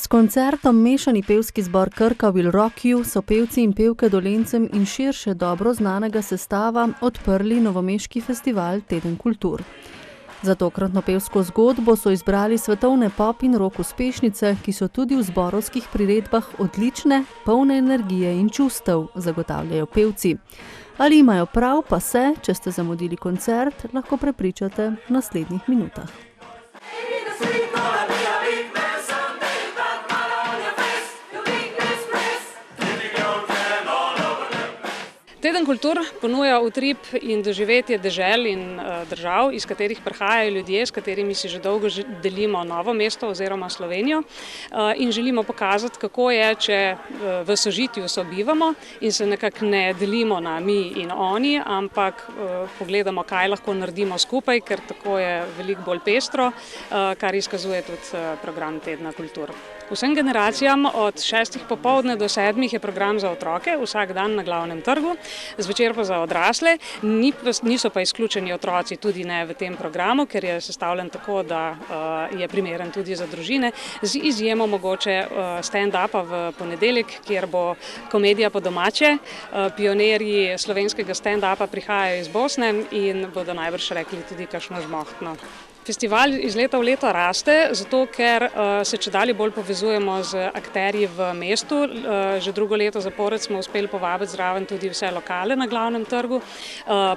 koncertom Mešani pevski zbor Krka Will Rock You so pevci in pevke Dolencem in širše dobro znanega sestava odprli novomeški festival Teden kultur. Za tokratno pevsko zgodbo so izbrali svetovne pop in rock uspešnice, ki so tudi v zborovskih priredbah odlične, polne energije in čustev, zagotavljajo pevci. Ali imajo prav, pa se, če ste zamudili koncert, lahko prepričate v naslednjih minutah. Teden kultur ponuja utrip in doživetje dežel in držav, iz katerih prihajajo ljudje, s katerimi si že dolgo delimo Novo mesto oziroma Slovenijo in želimo pokazati, kako je, če v sožitju sobivamo in se nekako ne delimo na mi in oni, ampak pogledamo, kaj lahko naredimo skupaj, ker tako je veliko bolj pestro, kar izkazuje tudi program Tedna kultur. Vsem generacijam od 6 popoldne do 7 je program za otroke, vsak dan na Glavnem trgu, zvečer pa za odrasle. Niso pa izključeni otroci tudi ne v tem programu, ker je sestavljen tako, da je primeren tudi za družine, z izjemo mogoče stand-upa v ponedeljek, kjer bo komedija po domače. Pionirji slovenskega stand-upa prihajajo iz Bosne in bodo najbrž rekli tudi kakšno žmohtno. Festival iz leta v leto raste, zato ker se čedalje bolj povezujemo z akterji v mestu. Že drugo leto zapored smo uspeli povabiti zraven tudi vse lokale na Glavnem trgu,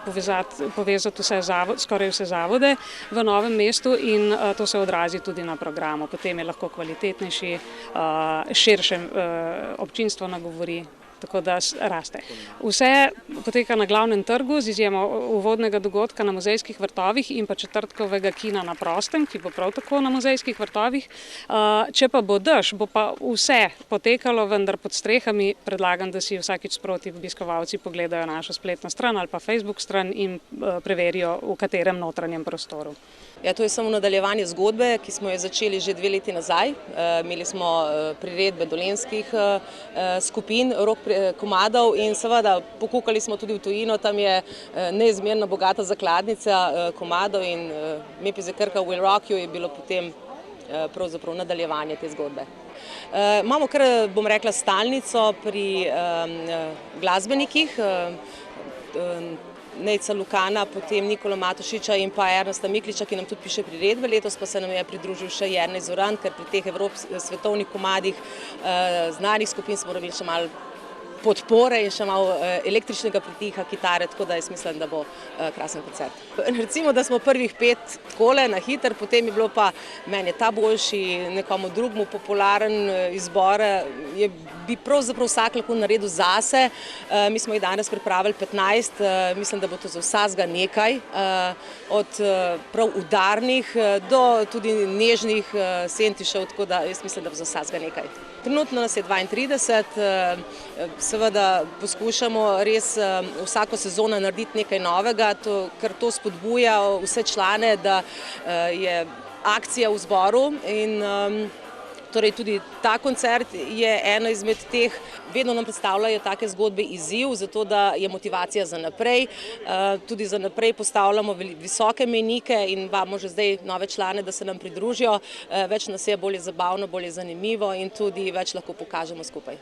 povezati skoraj vse zavode v Novem mestu in to se odrazi tudi na programu. Potem je lahko kvalitetnejši, širše občinstvo nagovori. Tako da raste. Vse poteka na Glavnem trgu, z izjemo uvodnega dogodka na Muzejskih vrtovih in pa četrtkovega kina na prostem, ki bo prav tako na Muzejskih vrtovih. Če pa bo dež, bo pa vse potekalo, vendar pod strehami. Predlagam, da si vsakič sproti obiskovalci pogledajo našo spletno stran ali pa Facebook stran in preverijo, v katerem notranjem prostoru. Ja, to je samo nadaljevanje zgodbe, ki smo jo začeli že 2 leti nazaj. Imeli smo priredbe dolenjskih skupin, rock komadov in seveda pokukali smo tudi v tujino, tam je neizmerno bogata zakladnica komadov in MPZ Krka Will Rock You je bilo potem pravzaprav nadaljevanje te zgodbe. Imamo kar, bom rekla, stalnico pri glasbenikih, Nejca Lukana, potem Nikola Matošiča in pa Ernesta Mikliča, ki nam tudi piše priredbe. Letos pa se nam je pridružil še Jernej Zoran, ker pri teh svetovnih komadih znanih skupin smo rabili še malo podpore in še malo električnega pritiha kitare, tako da jaz mislim, da bo krasen koncert. Recimo, da smo prvih 5 takole na hiter, potem je bilo pa meni ta boljši, nekomu drugmu popularen izbor, bi pravzaprav vsak lahko naredil zase. Mi smo jih danes pripravili 15, mislim, da bo to za vsakega nekaj, od prav udarnih do tudi nežnih sentišev, tako da jaz mislim, da bo za vsakega nekaj. Trenutno nas je 32, seveda poskušamo res vsako sezono narediti nekaj novega, ker to spodbuja vse člane, da je akcija v zboru in torej tudi ta koncert je eno izmed teh, vedno nam predstavljajo take zgodbe izziv, zato da je motivacija za naprej. Tudi za naprej postavljamo visoke mejnike in vabimo že zdaj nove člane, da se nam pridružijo. Več nas je, bolj je zabavno, bolj je zanimivo in tudi več lahko pokažemo skupaj.